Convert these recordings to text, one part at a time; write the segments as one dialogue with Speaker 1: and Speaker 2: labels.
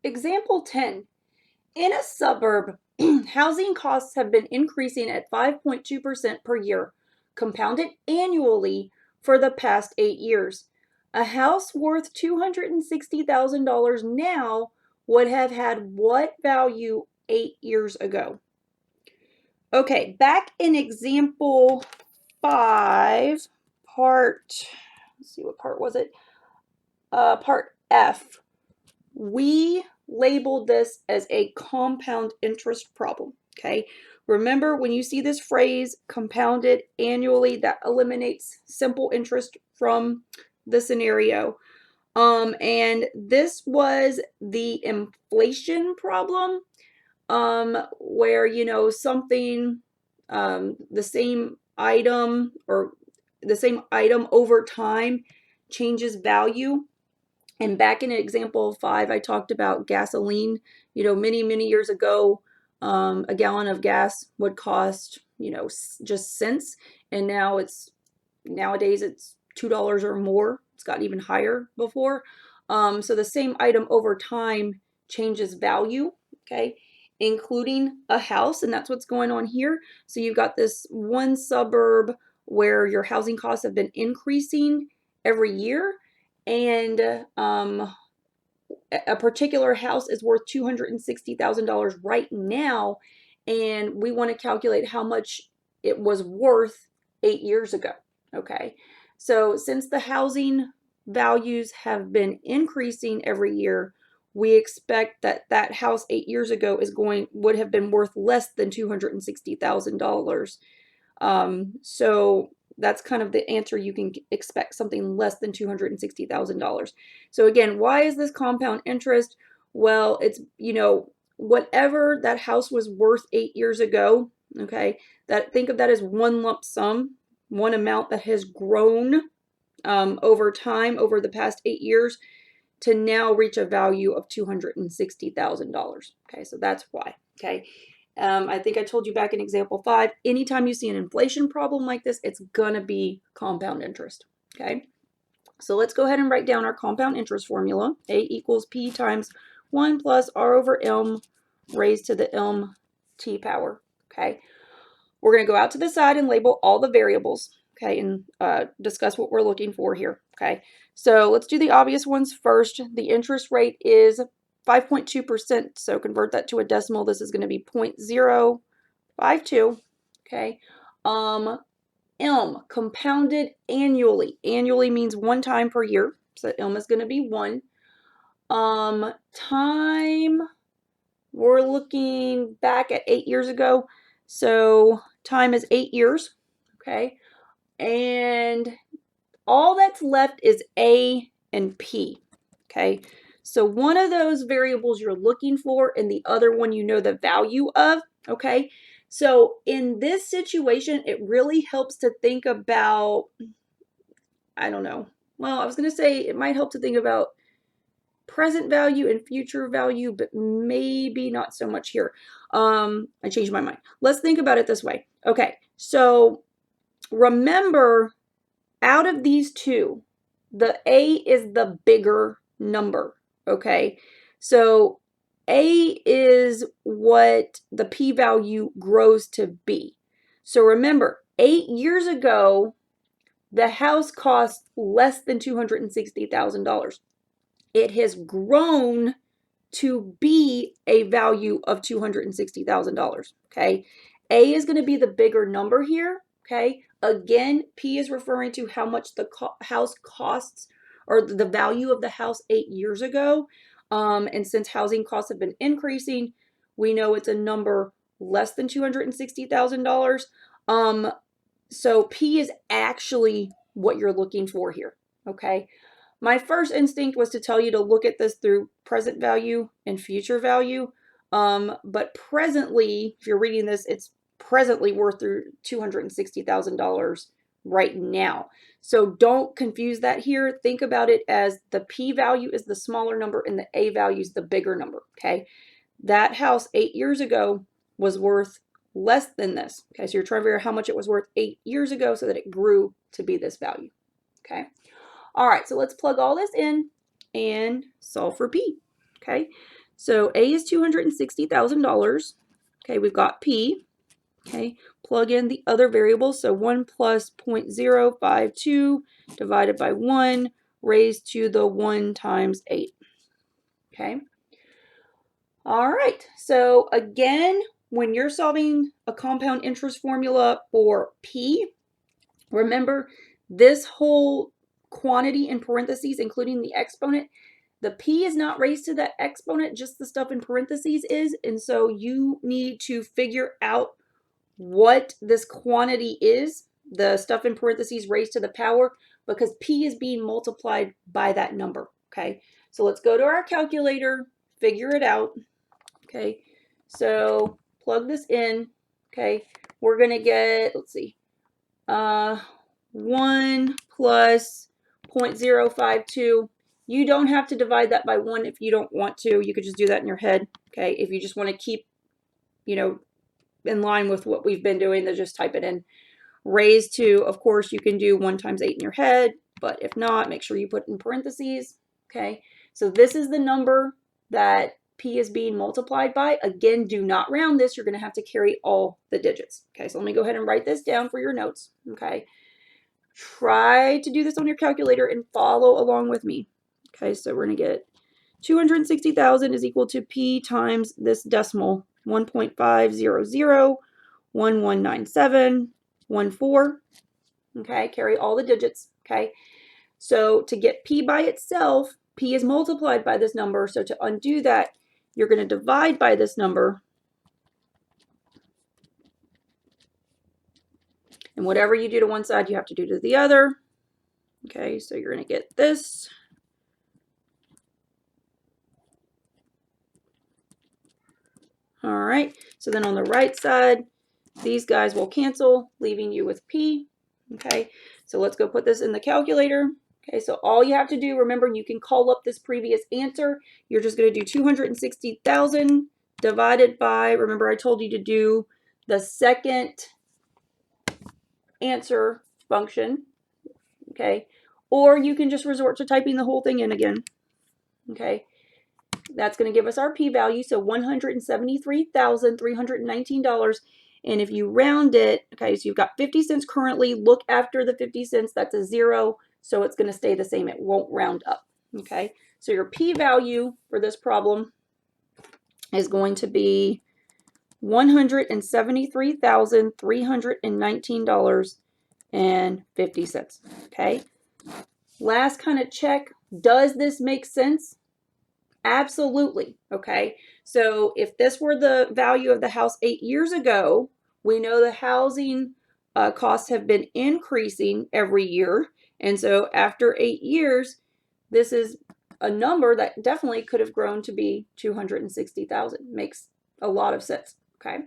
Speaker 1: Example 10. In a suburb, housing costs have been increasing at 5.2% per year, compounded annually for the past 8 years. A house worth $260,000 now would have had what value 8 years ago? Okay, back in example 5, let's see, what part was it? Part F. We labeled this as a compound interest problem, okay? Remember, when you see this phrase, compounded annually, that eliminates simple interest from the scenario. And this was the inflation problem, where, something, the same item or the same item over time changes value. And back in example 5, I talked about gasoline. Many, many years ago, a gallon of gas would cost, just cents. And nowadays it's $2 or more. It's gotten even higher before. So the same item over time changes value, okay, including a house. And that's what's going on here. So you've got this one suburb where your housing costs have been increasing every year. And a particular house is worth $260,000 right now, and we want to calculate how much it was worth 8 years ago. Okay, so since the housing values have been increasing every year, we expect that that house 8 years ago would have been worth less than $260,000. So that's kind of the answer. You can expect something less than $260,000. So again, why is this compound interest? Well, it's, whatever that house was worth 8 years ago, okay, think of that as one lump sum, one amount that has grown over time, over the past 8 years, to now reach a value of $260,000. Okay, so that's why. Okay. I think I told you back in example 5, anytime you see an inflation problem like this, it's going to be compound interest. Okay, so let's go ahead and write down our compound interest formula. A equals P times 1 plus R over M raised to the MT power. Okay, we're going to go out to the side and label all the variables. Okay, and discuss what we're looking for here. Okay, so let's do the obvious ones first. The interest rate is 5.2%, so convert that to a decimal. This is going to be 0.052. Okay, M, compounded annually. Annually means one time per year, so M is going to be 1. Time, we're looking back at 8 years ago, so time is 8 years. Okay, and all that's left is A and P. Okay, so one of those variables you're looking for and the other one you know the value of. Okay, so in this situation, it really helps to think about, I don't know, well, I was going to say it might help to think about present value and future value, but maybe not so much here. I changed my mind. Let's think about it this way. Okay, so remember, out of these two, the A is the bigger number, okay? So A is what the p-value grows to be. So remember, 8 years ago, the house cost less than $260,000. It has grown to be a value of $260,000, okay? A is going to be the bigger number here, okay? Again, P is referring to how much the house costs, or the value of the house 8 years ago. And since housing costs have been increasing, we know it's a number less than $260,000. So P is actually what you're looking for here, okay? My first instinct was to tell you to look at this through present value and future value. But presently, if you're reading this, it's presently worth through $260,000 right now. So don't confuse that here. Think about it as the P value is the smaller number and the A value is the bigger number, okay? That house 8 years ago was worth less than this, okay? So you're trying to figure out how much it was worth 8 years ago so that it grew to be this value, okay? All right, so let's plug all this in and solve for P, okay? So A is $260,000. Okay, we've got P. Okay, plug in the other variables. So 1 plus 0.052 divided by 1 raised to the 1 times 8. Okay. All right. So again, when you're solving a compound interest formula for P, remember this whole quantity in parentheses, including the exponent, the P is not raised to that exponent, just the stuff in parentheses is. And so you need to figure out what this quantity is, the stuff in parentheses raised to the power, because P is being multiplied by that number. Okay, so let's go to our calculator, figure it out. Okay, so plug this in. Okay, we're going to get, let's see, 1 plus 0.052. You don't have to divide that by 1 if you don't want to. You could just do that in your head. Okay, if you just want to keep, in line with what we've been doing, then just type it in. Raised to, of course, you can do 1 times 8 in your head, but if not, make sure you put in parentheses. Okay, so this is the number that P is being multiplied by. Again, do not round this. You're going to have to carry all the digits. Okay, so let me go ahead and write this down for your notes. Okay, try to do this on your calculator and follow along with me. Okay, so we're going to get 260,000 is equal to P times this decimal, 1.500119714. Okay, carry all the digits. Okay, so to get P by itself, P is multiplied by this number. So to undo that, you're going to divide by this number. And whatever you do to one side, you have to do to the other. Okay, so you're going to get this. All right, so then on the right side, these guys will cancel, leaving you with P. Okay, so let's go put this in the calculator. Okay, so all you have to do, remember, you can call up this previous answer. You're just going to do 260,000 divided by, remember I told you to do the second answer function. Okay, or you can just resort to typing the whole thing in again. Okay, that's going to give us our p-value, so $173,319. And if you round it, okay, so you've got 50 cents currently. Look after the 50 cents. That's a 0, so it's going to stay the same. It won't round up. Okay, so your p-value for this problem is going to be $173,319.50. Okay, last kind of check. Does this make sense? Absolutely. Okay, so if this were the value of the house 8 years ago, we know the housing costs have been increasing every year. And so after 8 years, this is a number that definitely could have grown to be 260,000. Makes a lot of sense. Okay.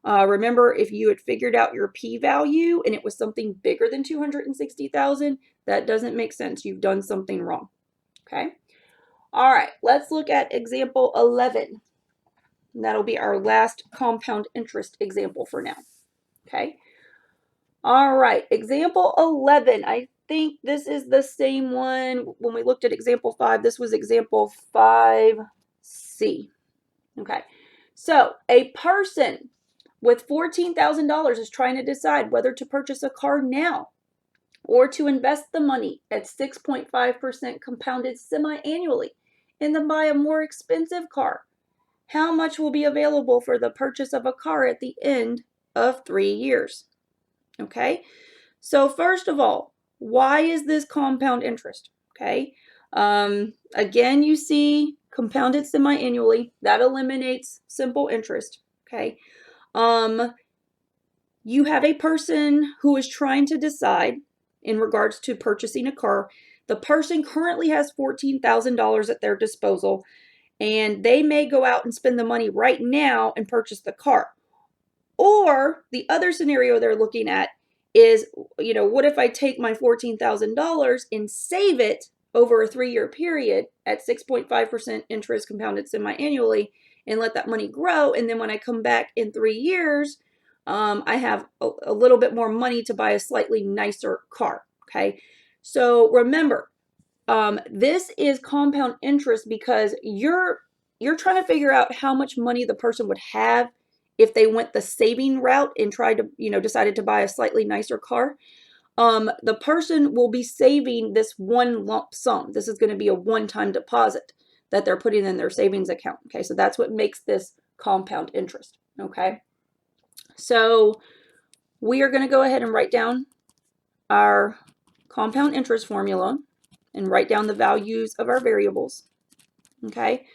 Speaker 1: Remember, if you had figured out your p-value and it was something bigger than 260,000, that doesn't make sense. You've done something wrong. Okay. All right, let's look at example 11. And that'll be our last compound interest example for now. Okay. All right, example 11. I think this is the same one when we looked at example 5. This was example 5C. Okay, so a person with $14,000 is trying to decide whether to purchase a car now or to invest the money at 6.5% compounded semi-annually and then buy a more expensive car. How much will be available for the purchase of a car at the end of 3 years? Okay, so first of all, why is this compound interest? Okay, again, you see compounded semi-annually. That eliminates simple interest. Okay, you have a person who is trying to decide in regards to purchasing a car. The person currently has $14,000 at their disposal, and they may go out and spend the money right now and purchase the car. Or the other scenario they're looking at is, what if I take my $14,000 and save it over a 3-year period at 6.5% interest compounded semi-annually and let that money grow, and then when I come back in 3 years, I have a little bit more money to buy a slightly nicer car. Okay, so remember, this is compound interest because you're you're trying to figure out how much money the person would have if they went the saving route and tried to, decided to buy a slightly nicer car. The person will be saving this one lump sum. This is going to be a one-time deposit that they're putting in their savings account. Okay, so that's what makes this compound interest. Okay, so we are going to go ahead and write down our compound interest formula and write down the values of our variables. Okay,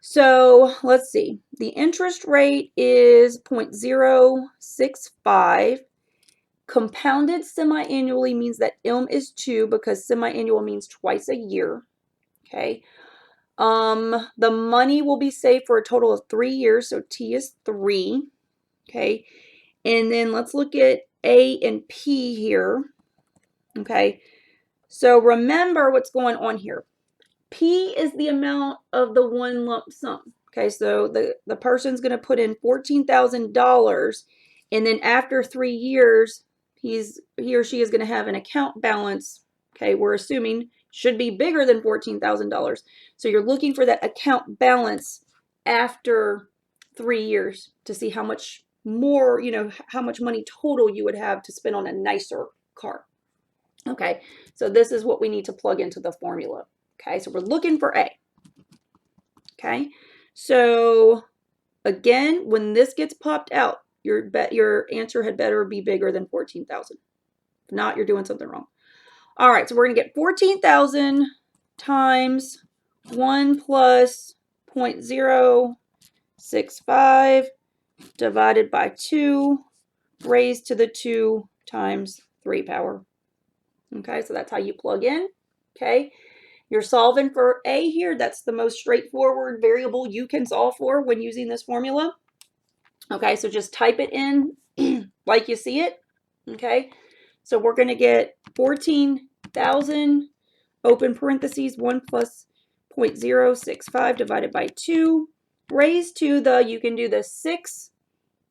Speaker 1: so let's see. The interest rate is 0.065. Compounded semi-annually means that M is 2 because semi-annual means twice a year. Okay. The money will be saved for a total of 3 years, so T is 3. Okay. And then let's look at A and P here. Okay. So remember what's going on here. P is the amount of the one lump sum. Okay, so the person's going to put in $14,000, and then after 3 years, he or she is going to have an account balance. Okay, we're assuming should be bigger than $14,000. So you're looking for that account balance after 3 years to see how much more, how much money total you would have to spend on a nicer car. Okay, so this is what we need to plug into the formula. Okay, so we're looking for A. Okay, so again, when this gets popped out, your answer had better be bigger than 14,000. If not, you're doing something wrong. All right, so we're going to get 14,000 times 1 plus 0.065 divided by 2 raised to the 2 times 3 power. Okay, so that's how you plug in. Okay, you're solving for A here. That's the most straightforward variable you can solve for when using this formula. Okay, so just type it in like you see it. Okay, so we're going to get 14,000, open parentheses, 1 plus 0.065 divided by 2, raised to the, you can do the 6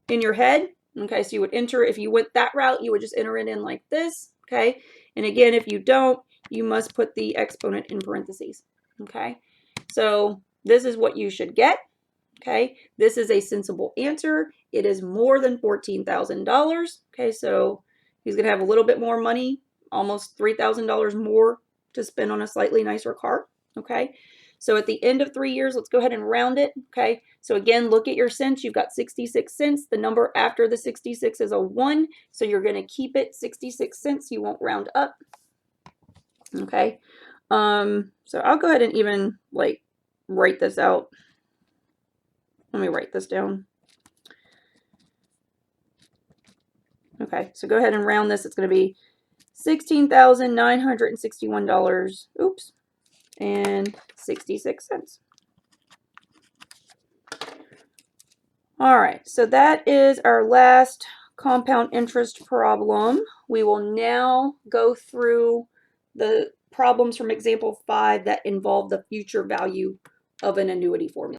Speaker 1: in your head. Okay, so you would enter, if you went that route, you would just enter it in like this. Okay, and again, if you don't, you must put the exponent in parentheses. Okay, so this is what you should get. Okay, this is a sensible answer. It is more than $14,000. Okay, so he's going to have a little bit more money, almost $3,000 more to spend on a slightly nicer car. Okay, so at the end of 3 years, let's go ahead and round it. Okay, so again, look at your cents. You've got 66 cents. The number after the 66 is a 1, so you're going to keep it 66 cents. You won't round up. Okay, so I'll go ahead and even like write this out. Let me write this down. Okay, so go ahead and round this. It's going to be $16,961. Oops, and 66 cents. All right, so that is our last compound interest problem. We will now go through the problems from example 5 that involve the future value of an annuity formula.